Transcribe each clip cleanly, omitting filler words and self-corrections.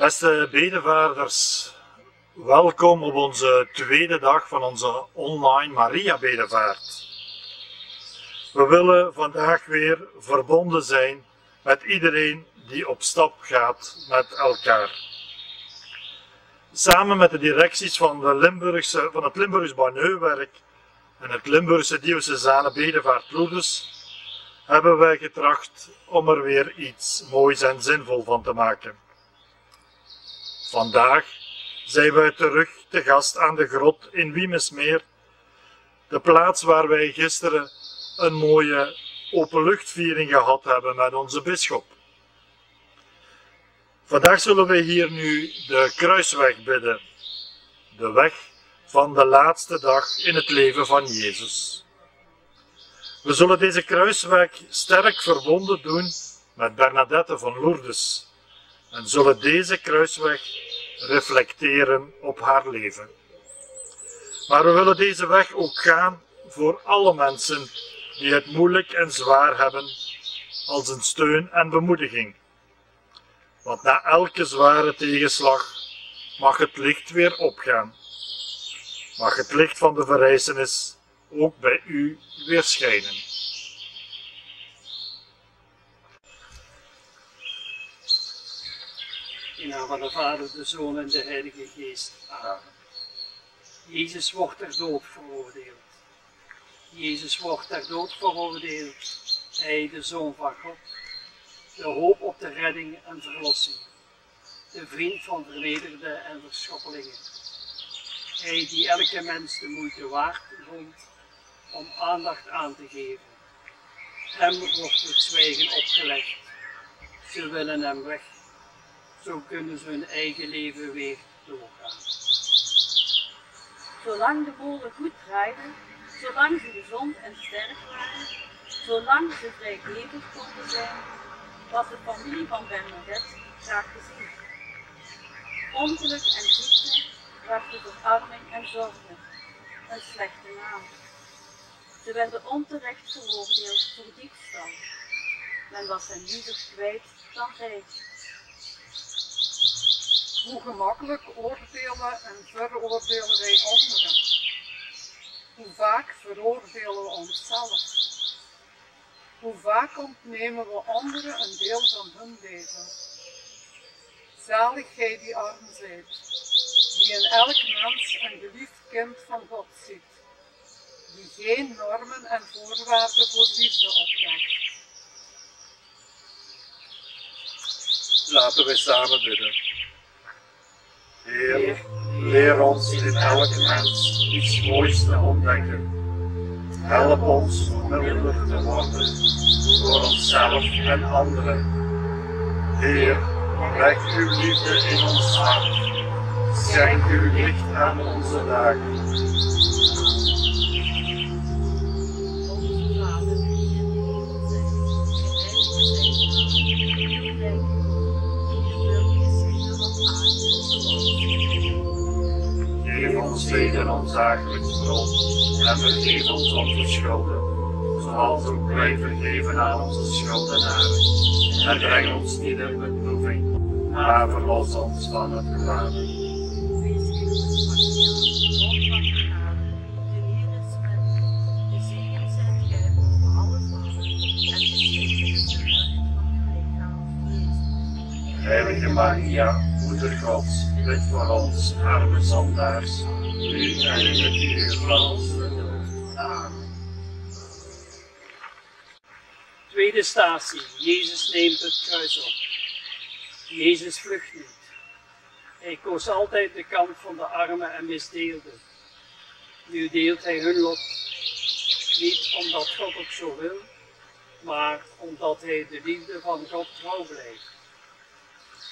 Beste bedevaarders, welkom op onze tweede dag van onze online Maria-bedevaart. We willen vandaag weer verbonden zijn met iedereen die op stap gaat met elkaar. Samen met de directies van het Limburgs Baneuwerk en het Limburgse Diocesane Bedevaart Lourdes hebben wij getracht om er weer iets moois en zinvol van te maken. Vandaag zijn wij terug te gast aan de grot in Wimesmeer, de plaats waar wij gisteren een mooie openluchtviering gehad hebben met onze bisschop. Vandaag zullen we hier nu de kruisweg bidden, de weg van de laatste dag in het leven van Jezus. We zullen deze kruisweg sterk verbonden doen met Bernadette van Lourdes en zullen deze kruisweg reflecteren op haar leven. Maar we willen deze weg ook gaan voor alle mensen die het moeilijk en zwaar hebben, als een steun en bemoediging. Want na elke zware tegenslag mag het licht weer opgaan. Mag het licht van de verrijzenis ook bij u weer schijnen. In naam van de Vader, de Zoon en de Heilige Geest. Amen. Jezus wordt ter dood veroordeeld. Jezus wordt ter dood veroordeeld. Hij, de Zoon van God, de hoop op de redding en verlossing, de vriend van vernederden en verschoppelingen. Hij die elke mens de moeite waard vond om aandacht aan te geven. Hem wordt het zwijgen opgelegd. Ze willen hem weg. Zo kunnen ze hun eigen leven weer doorgaan. Zolang de bolen goed draaiden, zolang ze gezond en sterk waren, zolang ze vrijgevig konden zijn, was de familie van Bernadette graag gezien. Ongeluk en ziekte brachten verarming en zorgen, een slechte naam. Ze werden onterecht veroordeeld voor diefstal. Men was hen liever kwijt dan rijk. Hoe gemakkelijk oordelen en veroordelen wij anderen? Hoe vaak veroordelen we onszelf? Hoe vaak ontnemen we anderen een deel van hun leven? Zalig gij die arm zijt, die in elk mens een geliefd kind van God ziet, die geen normen en voorwaarden voor liefde oplegt. Laten we samen bidden. Heer, leer ons in elke mens iets moois te ontdekken. Help ons om milder te worden voor onszelf en anderen. Heer, leg uw liefde in ons hart. Schenk uw licht aan onze dagen. Geef ons heden ons dagelijks brood en vergeef ons onze schulden, zoals ook wij vergeven aan onze schuldenaren. En breng ons niet in beproeving, maar verlos ons van het kwade. Heilige Maria, Moeder Gods, bid voor ons, arme zondaars, nu en in het uur van onze dood. Amen. Tweede statie. Jezus neemt het kruis op. Jezus vlucht niet. Hij koos altijd de kant van de armen en misdeelden. Nu deelt hij hun lot. Niet omdat God het zo wil, maar omdat hij de liefde van God trouw blijft.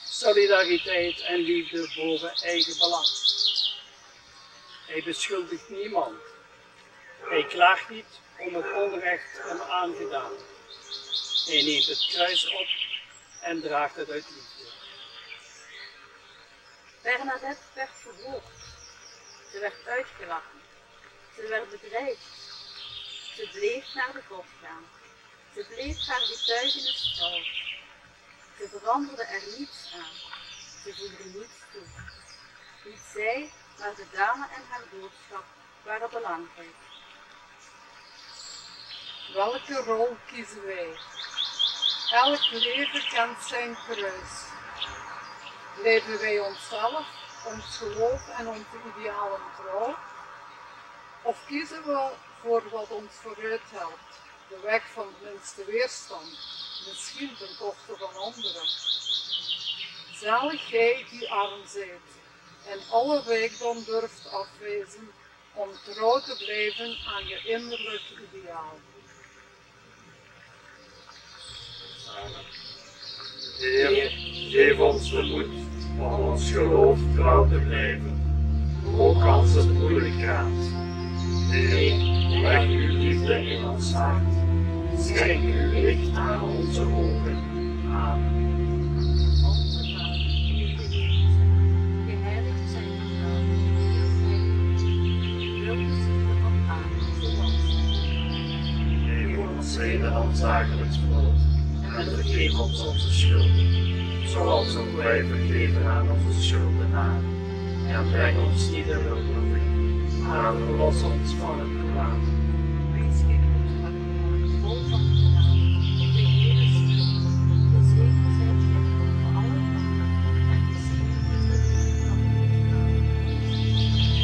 Solidariteit en liefde boven eigen belang. Hij beschuldigt niemand. Hij klaagt niet om het onrecht hem aangedaan. Hij neemt het kruis op en draagt het uit liefde. Bernadette werd verhoogd. Ze werd uitgelachen. Ze werd bedreigd. Ze bleef naar de grot gaan. Ze bleef haar getuigenis trouw. Ze veranderde er niets aan. Ze voegde niets toe. Niet zij, maar de dame en haar boodschap waren belangrijk. Welke rol kiezen wij? Elk leven kent zijn kruis. Blijven wij onszelf, ons geloof en onze idealen trouw? Of kiezen we voor wat ons vooruit helpt, de weg van de minste weerstand, misschien ten koste van anderen? Zalig gij die arm zijt en alle rijkdom durft afwijzen om trouw te blijven aan je innerlijk ideaal. Heer, geef ons de moed om ons geloof trouw te blijven, ook als het moeilijk gaat. Heer, leg uw liefde in ons hart, schenk uw licht aan onze ogen. Amen. Onze Vader, die in de hemel zijt, geheiligd zij uw naam, uw rijk, wil geschieden op aarde zoals Geef ons heden ons dagelijks brood en vergeef ons onze schulden, zoals ook wij vergeven aan onze schuldenaren. En breng ons niet in beproeving, maar verlos ons van het kwaad. Wees geen goedhartig, vol van genade, de Heer is met u. Gezegend zijt gij boven alle vrouwen, en gezegend is de vrucht van uw lichaam.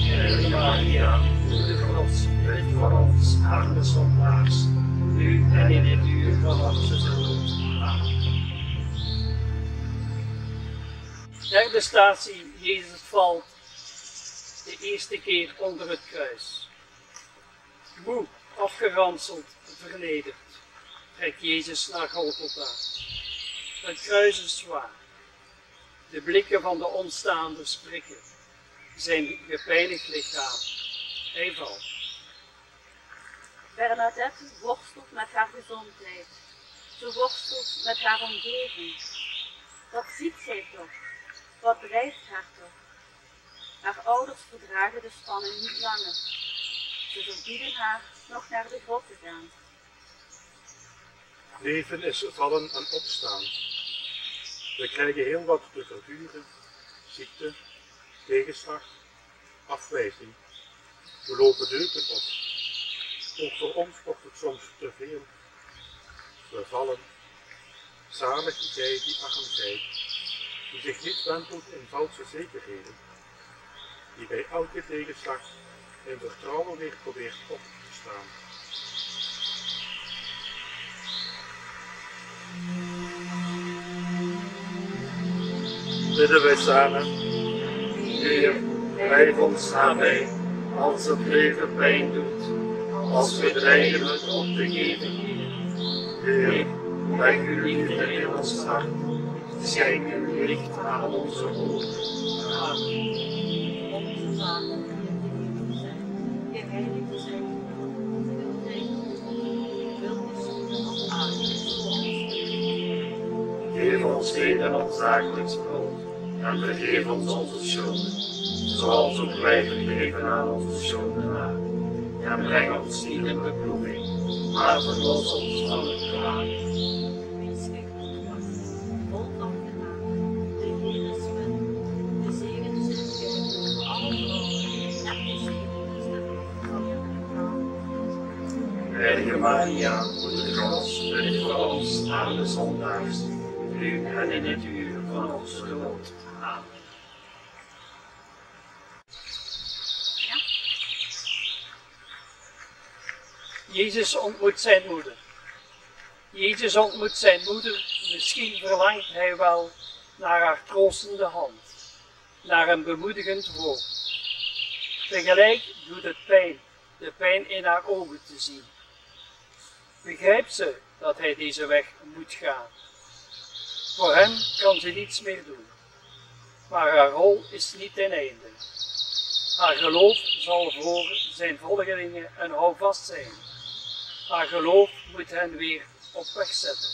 Heilige Maria, moeder Gods, bid voor ons, arme zondaars, nu en in het uur van onze dood. Amen. Derde statie, Jezus valt de eerste keer onder het kruis. Moe, afgeranseld, vernederd, trekt Jezus naar Golgotha. Het kruis is zwaar. De blikken van de omstaanders prikken zijn gepijnigd lichaam. Hij valt. Bernadette worstelt met haar gezondheid. Ze worstelt met haar omgeving. Wat ziet zij toch? Wat drijft haar toch? Haar ouders verdragen de spanning niet langer. Ze verbieden haar nog naar de grot te gaan. Leven is vallen en opstaan. We krijgen heel wat te verduren: ziekte, tegenslag, afwijzing. We lopen deuken op. Ook voor ons wordt het soms te veel. We vallen. Zalig zij die arm zijt, die zich niet wentelt in valse zekerheden, die bij elke tegenslag in vertrouwen weer probeert op te staan. Bidden wij samen. Heer, blijf ons nabij, als het leven pijn doet, als we dreigen het op te geven. Heer, leg uw liefde in ons hart, schenk uw licht aan onze ogen. Amen. Onze Vader, die in de hemel zijt, geheiligd zij uw naam, uw rijk komen, wil geschieden op aarde zoals Geef ons heden ons dagelijks brood en vergeef ons onze schulden, zoals ook wij vergeven aan onze schuldenaren. En breng ons niet in beproeving, maar verlos ons van het kwaad. Wees geen goedhartig, vol van genade, de Heer is met u. Gezegend zijt gij boven alle vrouwen, en gezegend is de vrucht van uw lichaam. Heilige Maria, moeder Gods, bid voor ons, arme zondaars, nu en in het uur van onze dood. Amen. Jezus ontmoet zijn moeder. Jezus ontmoet zijn moeder, misschien verlangt hij wel naar haar troostende hand, naar een bemoedigend woord. Tegelijk doet het pijn, de pijn in haar ogen te zien. Begrijpt ze dat hij deze weg moet gaan? Voor hem kan ze niets meer doen, maar haar rol is niet ten einde. Haar geloof zal voor zijn volgelingen een houvast zijn. Haar geloof moet hen weer op weg zetten.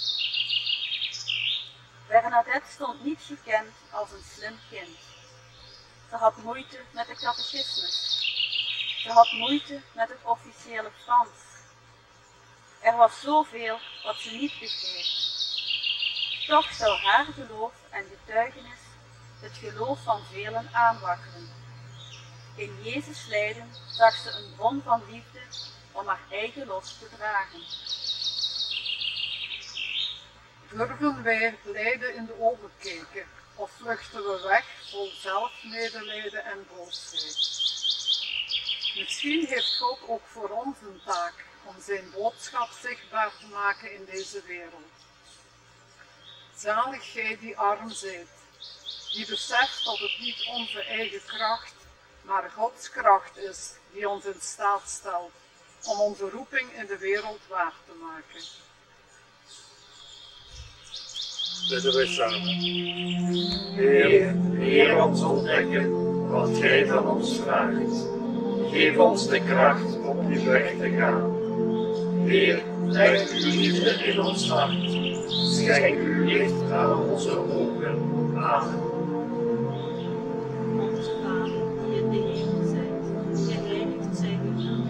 Bernadette stond niet gekend als een slim kind. Ze had moeite met de catechismus. Ze had moeite met het officiële Frans. Er was zoveel wat ze niet begreep. Toch zou haar geloof en getuigenis het geloof van velen aanwakkeren. In Jezus lijden zag ze een bron van liefde om haar eigen los te dragen. Durven wij lijden in de ogen kijken of vluchten we weg vol zelfmedelijden en boosheid? Misschien heeft God ook voor ons een taak om zijn boodschap zichtbaar te maken in deze wereld. Zalig gij die arm zijt, die beseft dat het niet onze eigen kracht, maar Gods kracht is die ons in staat stelt om onze roeping in de wereld waar te maken. Bidden wij samen. Heer, leer ons ontdekken wat Gij van ons vraagt. Geef ons de kracht om die weg te gaan. Heer, leg uw liefde in ons hart. Schenk uw licht aan onze ogen. Amen. Onze Vader, die in de hemel zijt, geheiligd zij uw naam.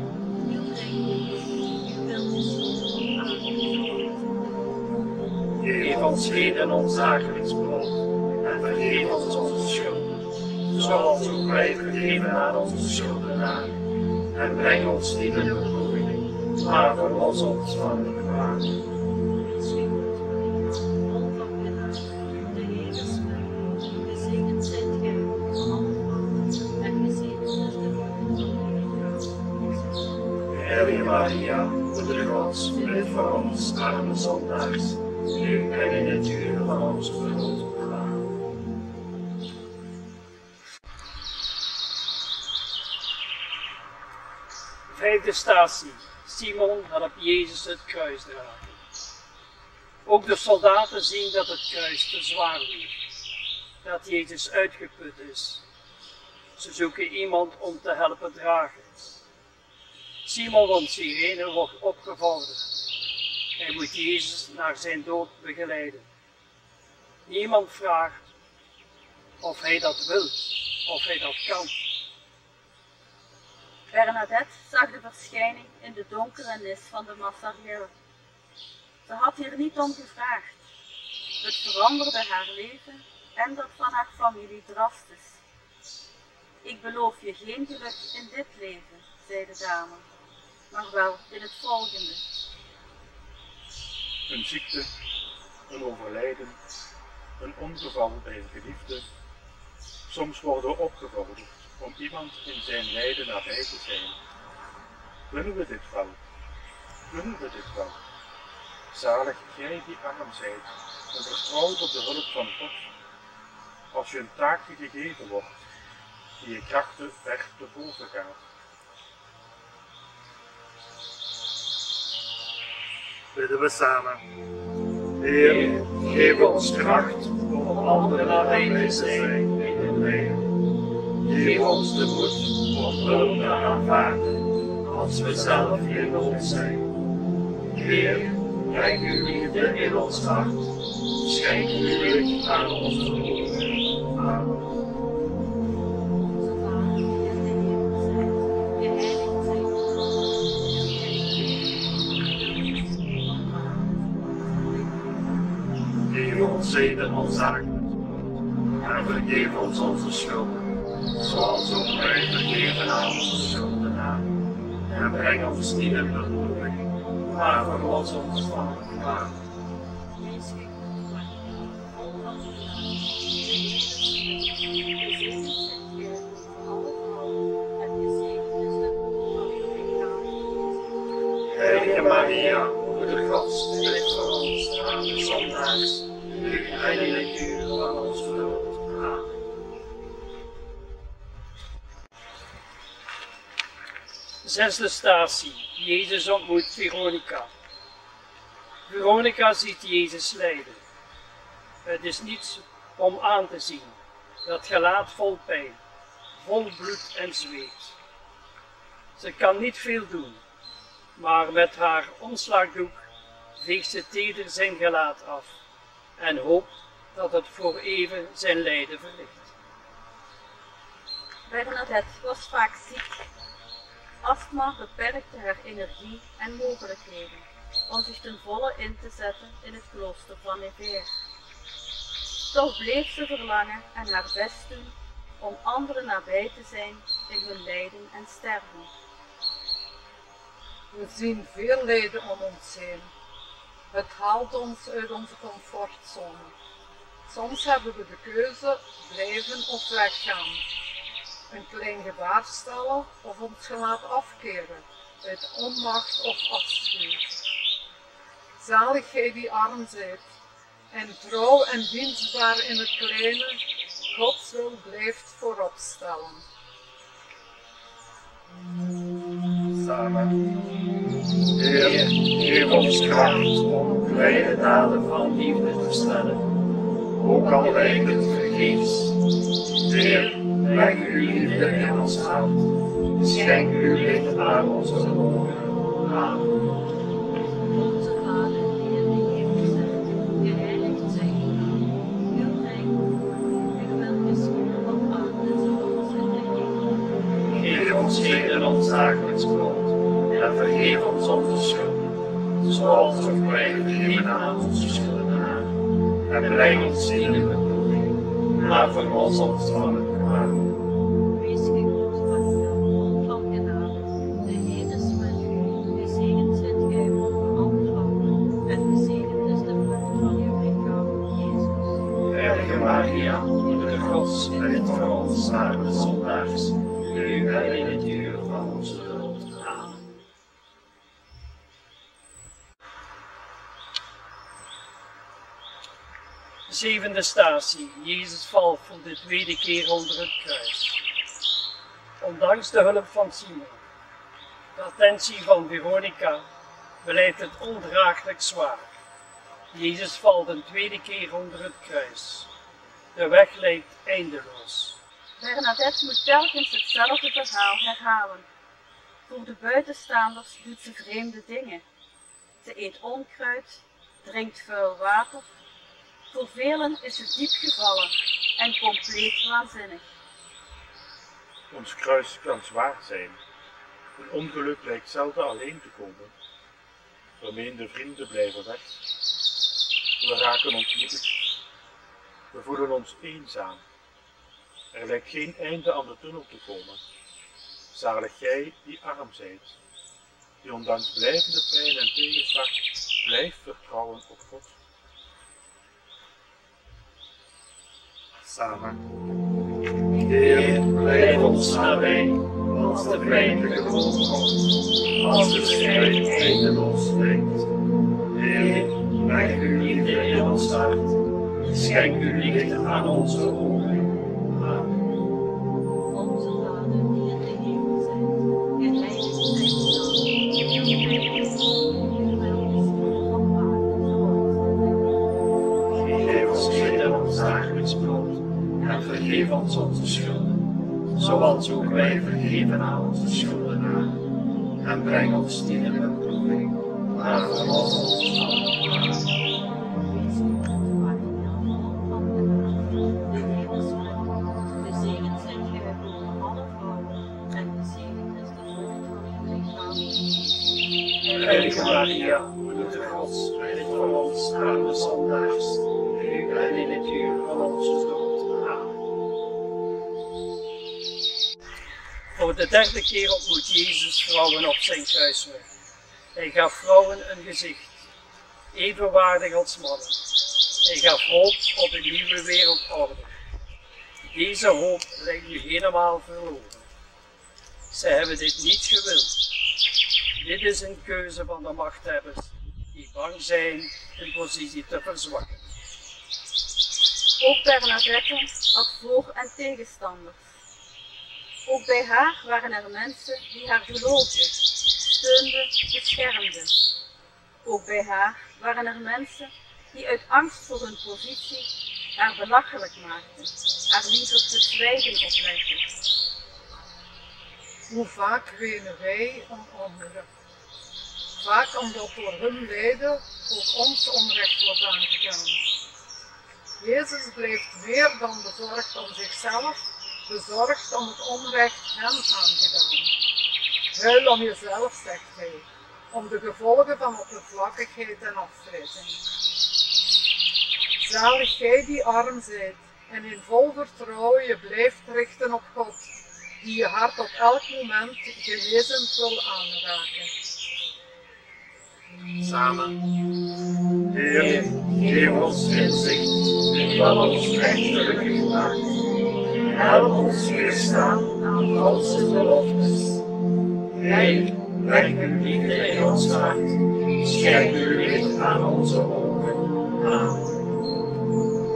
Uw rijk komt, uw wil geschieden op aarde. Geef ons heden ons dagelijks brood en vergeef ons onze schulden, zoals ook wij vergeven aan onze schuldenaren. En breng ons niet in beproeving, maar verlos ons van het kwaad. Vol van genade, de Heer is met u. Gezegend zijt gij van alle vrouwen, en gezegend is de vrucht van uw lichaam. Heilige Maria, Moeder Gods, bid voor ons arme zondaars, nu en in het uur van onze dood. Amen. Vijfde statie. Simon helpt Jezus het kruis dragen. Ook de soldaten zien dat het kruis te zwaar weegt, dat Jezus uitgeput is. Ze zoeken iemand om te helpen dragen. Simon van Cyrene wordt opgevorderd. Hij moet Jezus naar zijn dood begeleiden. Niemand vraagt of hij dat wil, of hij dat kan. Bernadette zag de verschijning in de donkere nis van de Mazariër. Ze had hier niet om gevraagd. Het veranderde haar leven en dat van haar familie drastisch. Ik beloof je geen geluk in dit leven, zei de dame, maar wel in het volgende. Een ziekte, een overlijden, een ongeval bij een geliefde. Soms worden we opgevorderd om iemand in zijn lijden nabij te zijn. Willen we dit wel? Willen we dit wel? Zalig gij die arm zijt en vertrouwt op de hulp van God. Als je een taak gegeven wordt, die je krachten ver te boven gaat. Bidden we samen. Heer, geef ons kracht om anderen nabij te zijn in het lijden. Geef ons de moed om hulp te aanvaarden als we zelf in nood zijn. Heer, breng uw liefde in ons hart. Schenk uw licht aan onze ogen. Amen. Geef ons zegen ons dagelijks brood en vergeef ons onze schulden, zoals ook wij vergeven aan onze schuldenaren. En breng ons niet in beproeving, maar verlos ons van het kwaad. Heilige Maria, Moeder Gods, bid voor ons arme zondaars, nu en in het uur van onze dood. Amen. Zesde statie. Jezus ontmoet Veronica. Veronica ziet Jezus lijden. Het is niets om aan te zien. Dat gelaat vol pijn, vol bloed en zweet. Ze kan niet veel doen, maar met haar omslagdoek veegt ze teder zijn gelaat af en hoopt dat het voor even zijn lijden verlicht. Bernadette was vaak ziek. Astma beperkte haar energie en mogelijkheden om zich ten volle in te zetten in het klooster van Nevers. Toch bleef ze verlangen en haar best doen om anderen nabij te zijn in hun lijden en sterven. We zien veel lijden om ons heen. Het haalt ons uit onze comfortzone. Soms hebben we de keuze blijven of weggaan. Een klein gebaar stellen of ons gelaat afkeren uit onmacht of afschuw. Zalig gij die arm zijt en trouw en dienstbaar in het kleine, Gods wil blijft voorop stellen. Samen. Heer, geef ons kracht om kleine daden van liefde te stellen, ook al lijkt het vergeefs. Heer, leg uw liefde in ons hart, schenk uw licht aan onze ogen. Amen. Onze Vader die in de hemel zijt, geheiligd zij uw naam. Uw rijk komme, uw wil geschieden op aarde zoals in de hemel. Geef ons heden ons dagelijks brood en vergeef ons onze schulden, zoals ook wij vergeven aan onze schuldenaren. En breng ons niet in beproeving, maar verlos ons van het kwaad. Wees gegroet, Maria, vol van genade. De Heer is met u. Gezegend zijt gij boven alle vrouwen, en gezegend is de vrucht van uw lichaam, Jezus. Heilige Maria, moeder Gods, bid voor ons arme zondaars, nu en in het uur van onze dood. Amen. Zevende statie. Jezus valt voor de tweede keer onder het kruis. Ondanks de hulp van Simon, de attentie van Veronica, blijft het ondraaglijk zwaar. Jezus valt een tweede keer onder het kruis. De weg lijkt eindeloos. Bernadette moet telkens hetzelfde verhaal herhalen. Voor de buitenstaanders doet ze vreemde dingen. Ze eet onkruid, drinkt vuil water. Voor velen is ze diep gevallen en compleet waanzinnig. Ons kruis kan zwaar zijn. Een ongeluk lijkt zelden alleen te komen. Vermeende vrienden blijven weg. We raken ontmoedigd. We voelen ons eenzaam. Er lijkt geen einde aan de tunnel te komen. Zalig gij die arm zijt, die ondanks blijvende pijn en tegenslag blijft vertrouwen op God. Samen. Heer, blijf ons nabij, als de pijn te groot wordt, als de strijd eindeloos lijkt. Heer, leg uw liefde in ons hart, schenk uw licht aan onze ogen. Amen. Onze Vader die in de hemel zijt, geheiligd zij uw naam. Uw rijk komme, uw wil geschieden op aarde zoals in de hemel. Geef ons heden ons dagelijks brood en vergeef ons onze schulden, zoals ook wij vergeven aan onze schuldenaren. En breng ons niet in beproeving, maar verlos ons van het kwaad. Wees gegroet, Maria, vol van genade. De Heer is met u. Gezegend zijt gij boven alle vrouwen, en gezegend is de vrucht van uw lichaam, Jezus. Heilige Maria, moeder Gods, bid voor ons arme zondaars, nu en in het uur van onze dood. Amen. Voor de derde keer ontmoet Jezus vrouwen op zijn kruisweg. Hij gaf vrouwen een gezicht, evenwaardig als mannen. Hij gaf hoop op een nieuwe wereldorde. Deze hoop lijkt nu helemaal verloren. Ze hebben dit niet gewild. Dit is een keuze van de machthebbers, die bang zijn hun positie te verzwakken. Ook Bernadette had voor- en tegenstanders. Ook bij haar waren er mensen die haar geloofden, steunden, beschermden. Ook bij haar waren er mensen die uit angst voor hun positie haar belachelijk maakten, haar liever verzwijgen oplegden. Hoe vaak wenen wij om anderen. Vaak omdat door hun lijden ook ons onrecht wordt aangegaan. Jezus blijft meer dan bezorgd om zichzelf, bezorgd om het onrecht hem aangedaan. Huil om jezelf, zegt hij, om de gevolgen van oppervlakkigheid en afwijzing. Zalig gij die arm zijt en in vol vertrouwen je blijft richten op God, die je hart op elk moment genezend wil aanraken. Samen. Heer, geef ons inzicht in wat ons echt gelukkig maakt. Help ons weerstaan aan valse beloftes. Heer, leg uw liefde in ons hart. Schenk uw licht aan onze ogen. Amen.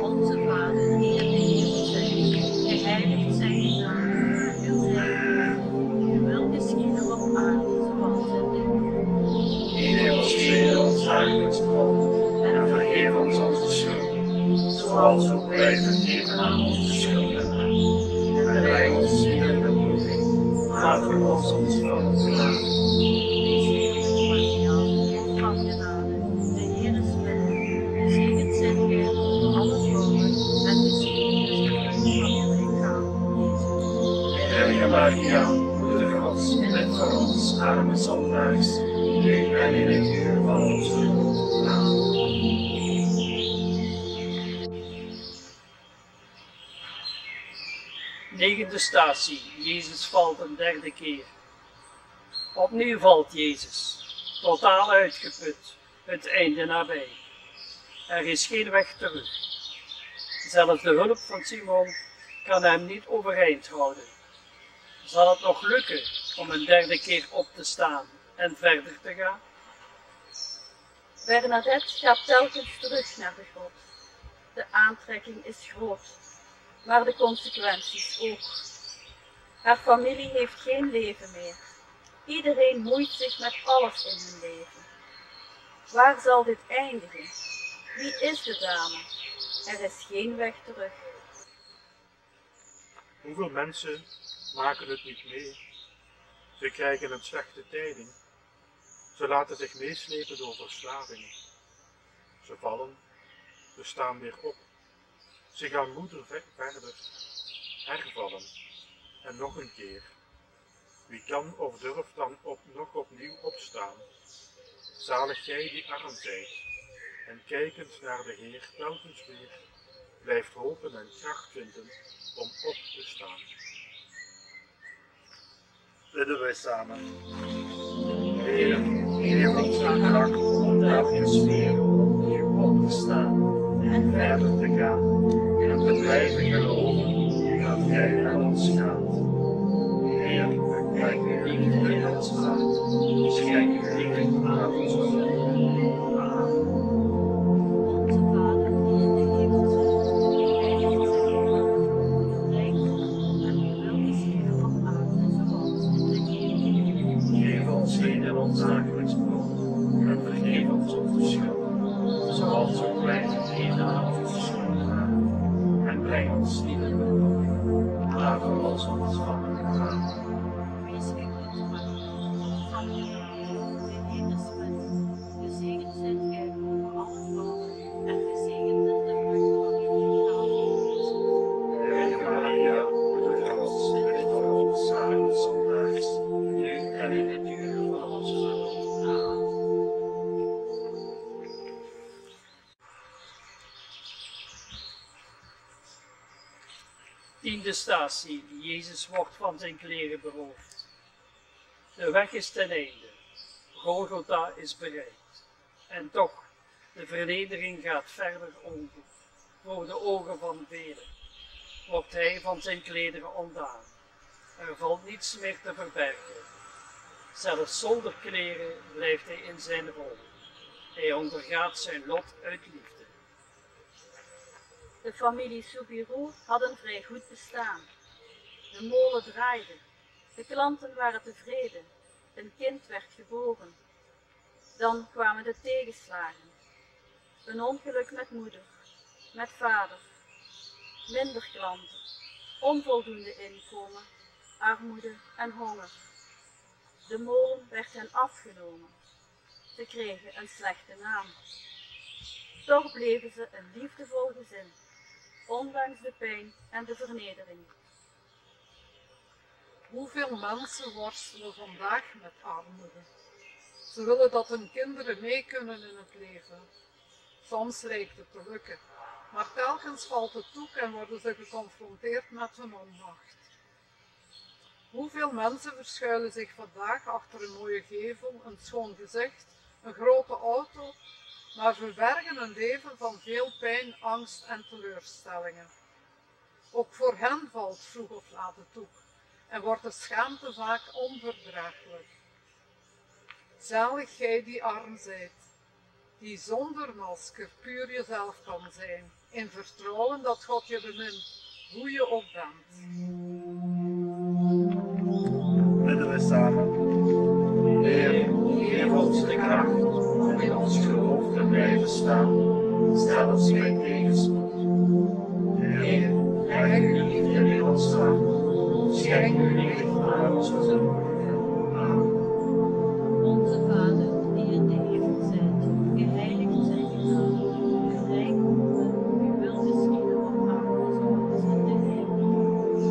Onze Vader, die in de hemel zijt, geheiligd zij uw naam. Uw rijk komme, uw wil geschieden op aarde zoals in de hemel. Geef ons heden ons dagelijks brood en vergeef ons onze schulden, zoals ook wij vergeven aan onze schuldenaren. En leid ons niet in de beproeving, maar verlos ons van het kwaad. Van genade, de Heer is met u. Gezegend zijt gij boven alle vrouwen en gezegend is de vrucht van uw lichaam, Jezus. Heilige Maria, Moeder Gods, bid voor ons arme zondaars, nu en in het uur van onze dood. Amen. Negende statie. Jezus valt een derde keer. Opnieuw valt Jezus, totaal uitgeput, het einde nabij. Er is geen weg terug. Zelfs de hulp van Simon kan hem niet overeind houden. Zal het nog lukken om een derde keer op te staan en verder te gaan? Bernadette gaat telkens terug naar de grot. De aantrekking is groot, maar de consequenties ook. Haar familie heeft geen leven meer. Iedereen moeit zich met alles in hun leven. Waar zal dit eindigen? Wie is de dame? Er is geen weg terug. Hoeveel mensen maken het niet mee? Ze krijgen een slechte tijding. Ze laten zich meeslepen door verslavingen. Ze vallen, ze staan weer op. Ze gaan moeder verder, hervallen en nog een keer. Wie kan of durft dan nog opnieuw opstaan? Zalig gij die arm zijt en kijkend naar de Heer telkens weer, blijft hopen en kracht vinden om op te staan. Bidden wij samen. Heer, geef ons de kracht om telkens weer opnieuw op te staan en verder te gaan en te blijven geloven dat Gij met ons gaat. Heer, leg uw liefde in ons hart, schenk uw licht aan onze ogen. Amen. Onze Vader die in de hemel zijt, geheiligd zij uw naam. Uw rijk komme en uw wil geschieden op aarde zoals in de hemel. Geef ons heden ons dagelijks brood en vergeef ons onze schulden, zoals ook wij vergeven aan onze schuldenaren. En breng ons niet in de beproeving, maar verlos ons van het kwaad. Wees gegroet, Maria, van genade, de Heer is met u. Gezegend zijt gij boven alle vrouwen en gezegend is de vrucht van uw lichaam, Jezus. Heilige Maria, Moeder Gods, bid voor ons arme zondaars, nu en in het uur van onze dood. Amen. Tiende statie. Jezus wordt van zijn kleren beroofd. De weg is ten einde. Golgotha is bereikt. En toch, de vernedering gaat verder onder. Voor de ogen van velen wordt hij van zijn klederen ontdaan. Er valt niets meer te verbergen. Zelfs zonder kleren blijft hij in zijn rol. Hij ondergaat zijn lot uit liefde. De familie Soubirous had een vrij goed bestaan. De molen draaide, de klanten waren tevreden, een kind werd geboren. Dan kwamen de tegenslagen. Een ongeluk met moeder, met vader, minder klanten, onvoldoende inkomen, armoede en honger. De molen werd hen afgenomen. Ze kregen een slechte naam. Toch bleven ze een liefdevol gezin, ondanks de pijn en de vernedering. Hoeveel mensen worstelen vandaag met armoede? Ze willen dat hun kinderen mee kunnen in het leven. Soms lijkt het te lukken, Maar telkens valt het doek en worden ze geconfronteerd met hun onmacht. Hoeveel mensen verschuilen zich vandaag achter een mooie gevel, een schoon gezicht, een grote auto, maar verbergen een leven van veel pijn, angst en teleurstellingen. Ook voor hen valt vroeg of laat het doek en wordt de schaamte vaak onverdraaglijk. Zalig gij die arm zijt, die zonder masker puur jezelf kan zijn, in vertrouwen dat God je bemint, hoe je ook bent. Bidden we samen. Heer, geef ons de kracht om in ons geloof te blijven staan, zelfs bij tegenspoed. Heer, leg uw liefde in ons hart, schenk uw licht aan ons geloven. Amen. Onze Vader, die in de hemel zijt, geheiligd zij uw naam. Uw rijk komen, uw wil geschieden op aarde zoals in de hemel.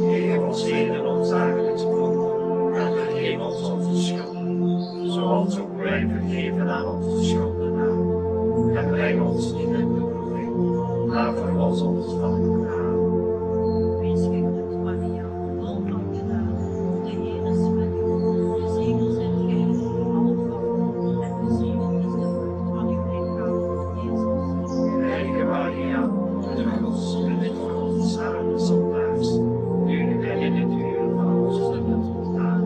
Geef ons heden ons dagelijks brood en vergeef ons onze schulden, zoals ook wij vergeven aan onze schuldenaren. En breng ons niet in beproeving, maar verlos ons van het kwaad. Wees gegroet, Maria, vol van genade. De Heer is met u. Gezegend zijt gij onder alle vrouwen, en gezegend is de vrucht van uw lichaam, Jezus. Heilige Maria, moeder Gods, bid voor ons arme zondaars, nu en in het uur van onze dood. Amen.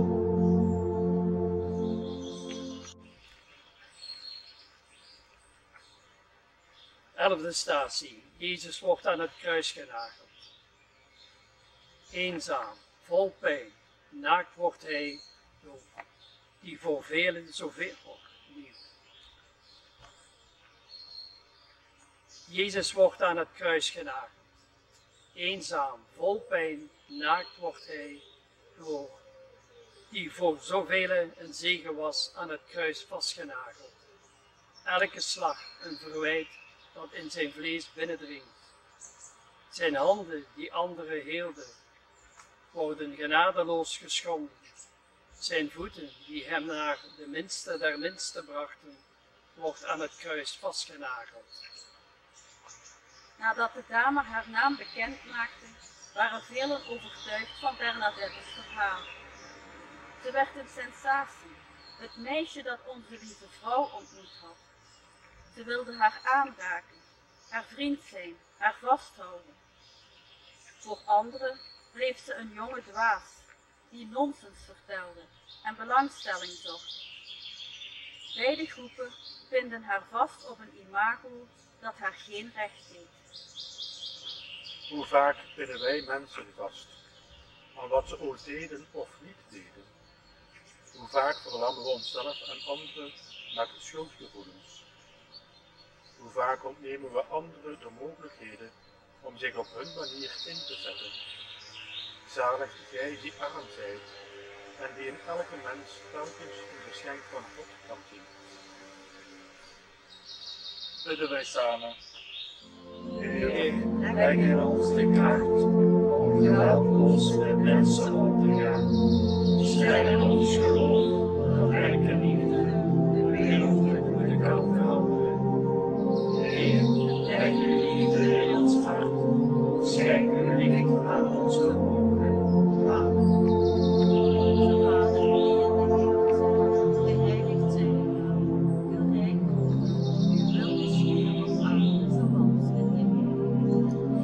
Elfde statie. Jezus wordt aan het kruis genageld. Eenzaam, vol pijn, naakt wordt hij, die voor velen zoveel lief. Jezus wordt aan het kruis genageld. Eenzaam, vol pijn, naakt wordt hij, die voor zoveel een zegen was, aan het kruis vastgenageld. Elke slag een verwijt dat in zijn vlees binnendringt. Zijn handen die anderen heelden, worden genadeloos geschonden. Zijn voeten die hem naar de minste der minsten brachten, wordt aan het kruis vastgenageld. Nadat de dame haar naam bekend maakte, waren velen overtuigd van Bernadette's verhaal. Ze werd een sensatie, het meisje dat onze lieve vrouw ontmoet had. Ze wilde haar aanraken, haar vriend zijn, haar vasthouden. Voor anderen bleef ze een jonge dwaas, die nonsens vertelde en belangstelling zocht. Beide groepen binden haar vast op een imago dat haar geen recht deed. Hoe vaak binden wij mensen vast aan wat ze ooit deden of niet deden? Hoe vaak verlammen we onszelf en anderen met schuldgevoelens? Hoe vaak ontnemen we anderen de mogelijkheden om zich op hun manier in te zetten? Zalig gij die arm zijt en die in elke mens telkens een geschenk van God kan zien. Bidden wij samen. Heer, leg in ons de kracht om geweldloos met mensen om te gaan. Sterk in ons geloof, dat elke liefde de wereld de goede kan veranderen. Heer, leg uw liefde in ons hart, schenk uw licht aan ons geloof. Amen. Onze Vader die in de hemel zijt, geheiligd zij uw naam. Uw rijk komen, uw wil geschieden op aarde zoals in de hemel.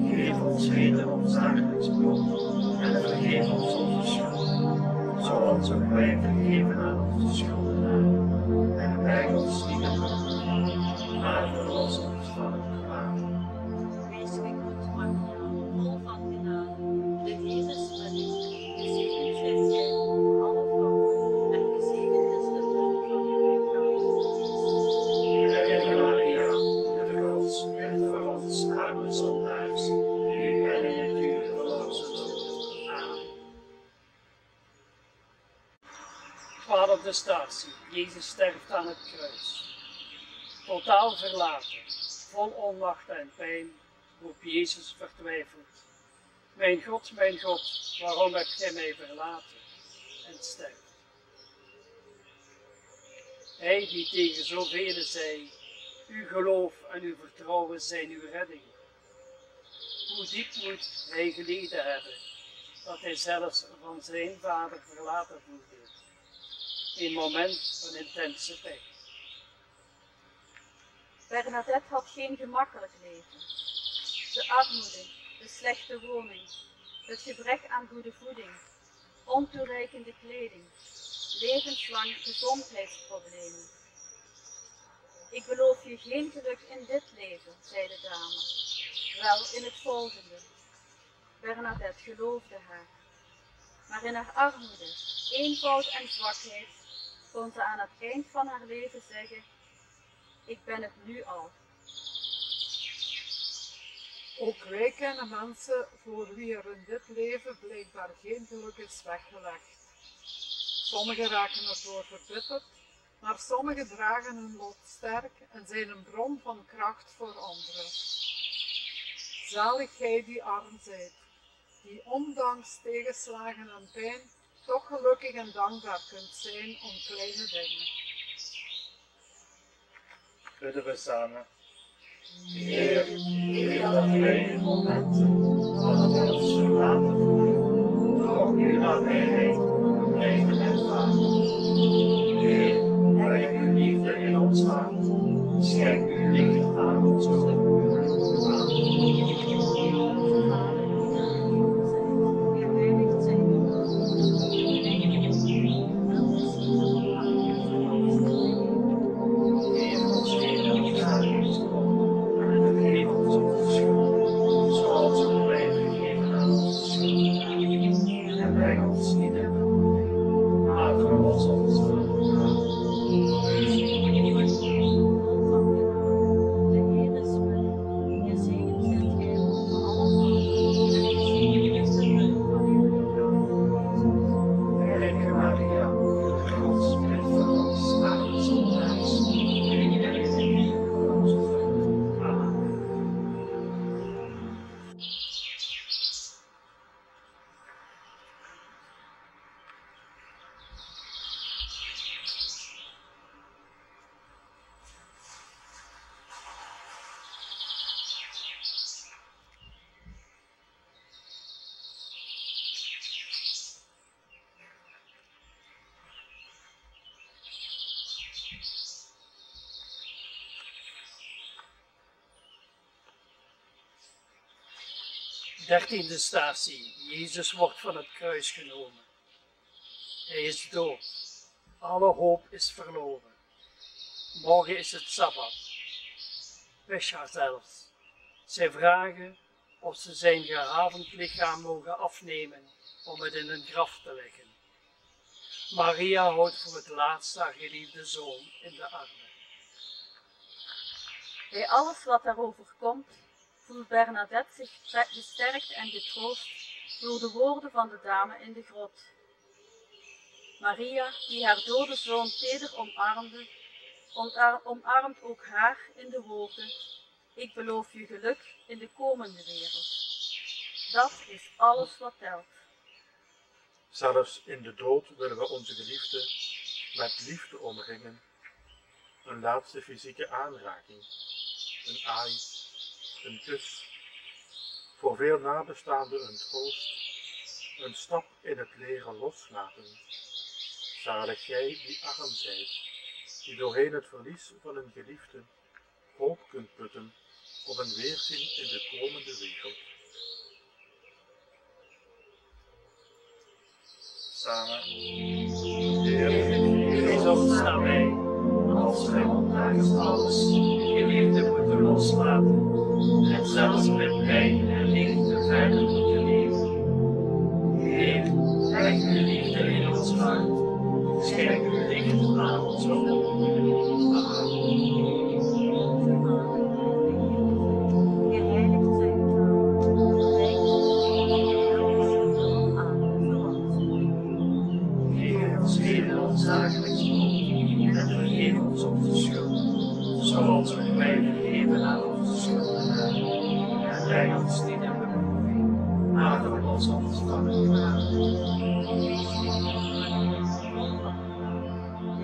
Geef ons heden ons dagelijks brood en vergeef ons onze schulden, zoals ook wij vergeven aan onze schuldenaren. En breng ons niet in beproeving, maar verlos ons van het kwaad. Wees gegroet, Maria, vol van genade. De Heer is met u. Gezegend zijt gij onder alle vrouwen, en gezegend is de vrucht van uw lichaam, Jezus. Heilige Maria, moeder Gods, bid voor ons arme zondaars, nu en in het uur van onze dood. Amen. 12e statie. Jezus sterft aan het kruis. Totaal verlaten, vol onmacht en pijn, roept Jezus vertwijfeld. Mijn God, waarom hebt gij mij verlaten? En sterft. Hij die tegen zoveel zei, uw geloof en uw vertrouwen zijn uw redding. hoe diep moet hij geleden hebben, dat hij zelfs van zijn vader verlaten voelde. Een moment van intense pijn. Bernadette had geen gemakkelijk leven. De armoede, de slechte woning, het gebrek aan goede voeding, ontoereikende kleding, levenslang gezondheidsproblemen. Ik beloof je geen geluk in dit leven, zei de dame, wel in het volgende. Bernadette geloofde haar, maar in haar armoede, eenvoud en zwakheid kon ze aan het eind van haar leven zeggen: ik ben het nu al. Ook wij kennen mensen voor wie er in dit leven blijkbaar geen geluk is weggelegd. Sommigen raken erdoor verbitterd, maar sommigen dragen hun lot sterk en zijn een bron van kracht voor anderen. Zalig gij die arm zijt, die ondanks tegenslagen en pijn toch gelukkig en dankbaar kunt zijn om kleine dingen. Bidden we samen. Heer, geef dat wij in momenten dat wij ons verlaten voelen, toch uw nabijheid blijven ervaren. Heer, breng uw liefde in ons hart, schenk uw licht aan ons hoofd. Dertiende statie. Jezus wordt van het kruis genomen. Hij is dood. Alle hoop is verloren. Morgen is het Sabbat. Pescha zelfs. Zij vragen of ze zijn gehavend lichaam mogen afnemen om het in een graf te leggen. Maria houdt voor het laatst haar geliefde zoon in de armen. Bij alles wat daarover komt, voelt Bernadette zich gesterkt en getroost door de woorden van de dame in de grot. Maria, die haar dode zoon teder omarmde, omarmt ook haar in de woorden: ik beloof je geluk in de komende wereld. Dat is alles wat telt. Zelfs in de dood willen we onze geliefde met liefde omringen. Een laatste fysieke aanraking, een aai, een kus. Voor veel nabestaanden een troost, een stap in het leren loslaten. Zalig gij die arm zijt, die doorheen het verlies van een geliefde hoop kunt putten op een weerzien in de komende wereld. Samen. Heer, wees ons nabij, als wij ondanks alles geliefde moeten loslaten en zelfs met pijn en liefde verder moeten leven. Heer, breng uw liefde in ons hart, schenk uw licht aan ons hoofd. Dagelijks brood en vergeef ons onze schuld, zoals ook wij vergeven aan onze schuldenaren. En breng ons niet in beproeving, maar verlos ons van het kwaad. De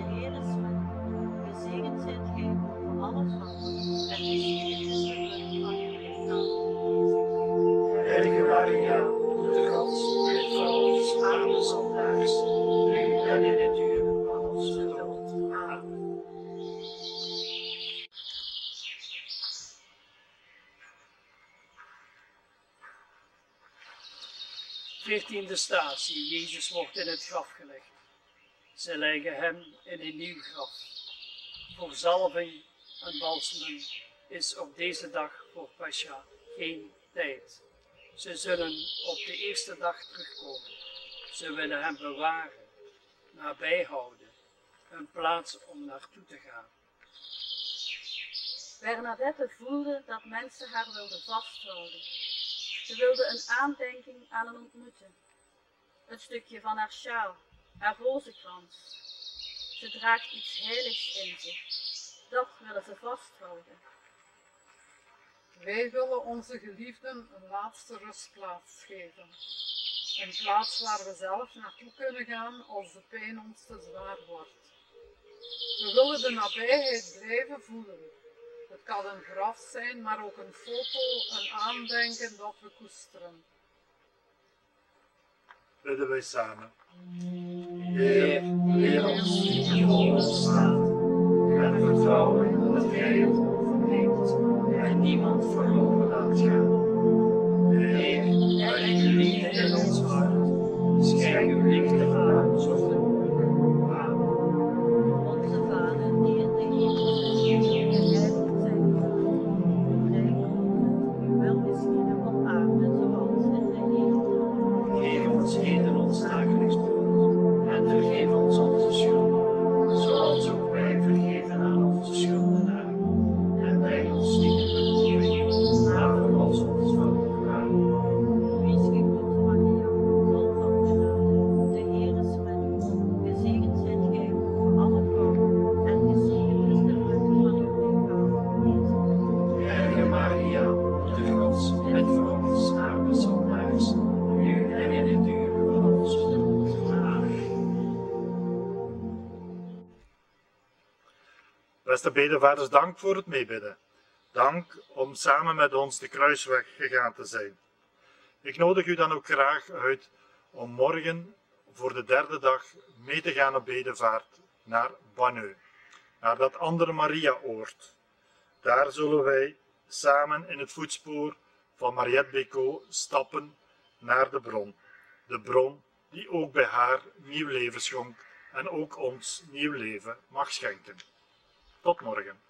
Heer is met u, gezegend zijt gij boven alle vrouwen, en gezegend is de vrucht van uw lichaam, Jezus. Maria, de Gods, bid voor ons arme zondaars, nu en in het uur van onze dood. Amen. Veertiende statie. Jezus wordt in het graf gelegd. Ze leggen hem in een nieuw graf. Voor zalving en balsemen is op deze dag voor Pascha geen tijd. Ze zullen op de eerste dag terugkomen. Ze willen hem bewaren, nabijhouden, een plaats om naartoe te gaan. Bernadette voelde dat mensen haar wilden vasthouden. Ze wilde een aandenking aan een ontmoeting. Een stukje van haar sjaal, haar rozenkrans. Ze draagt iets heiligs in zich. Dat willen ze vasthouden. Wij willen onze geliefden een laatste rustplaats geven. Een plaats waar we zelf naartoe kunnen gaan als de pijn ons te zwaar wordt. We willen de nabijheid blijven voelen. Het kan een graf zijn, maar ook een foto, een aandenken dat we koesteren. Bidden wij samen. Heer, leer ons die in de hemel staat, en vertrouwen dat Gij het overneemt en niemand verloren laat gaan. Heer, leg uw liefde in ons hart, schenk uw liefde aan ons over. Amen. Onze Vader die in de hemel bent, geheiligd zij uw naam. Rijk uw wil geschieden op aarde zoals in de hemel. Geef ons heden ons dagelijks brood, en vergeef ons onze schulden, zoals ook wij vergeven aan onze schuldenaren. En breng ons niet in verzoeking, maar verlos ons van het kwaad. Wees gegroet, Maria, vol van genade. De Heer is met u. Gezegend zijt gij boven alle vrouwen, en gezegend is de vrucht van uw lichaam, Jezus. Heilige Maria, de Gods, bid voor ons arme zondaars, nu en in het uur van onze dood. Amen. Beste bedevaders, dank voor het meebidden. Dank om samen met ons de kruisweg gegaan te zijn. Ik nodig u dan ook graag uit om morgen voor de derde dag mee te gaan op bedevaart naar Banneux, naar dat andere Maria-oord. Daar zullen wij samen in het voetspoor van Mariette Bécaud stappen naar de bron die ook bij haar nieuw leven schonk en ook ons nieuw leven mag schenken. Tot morgen.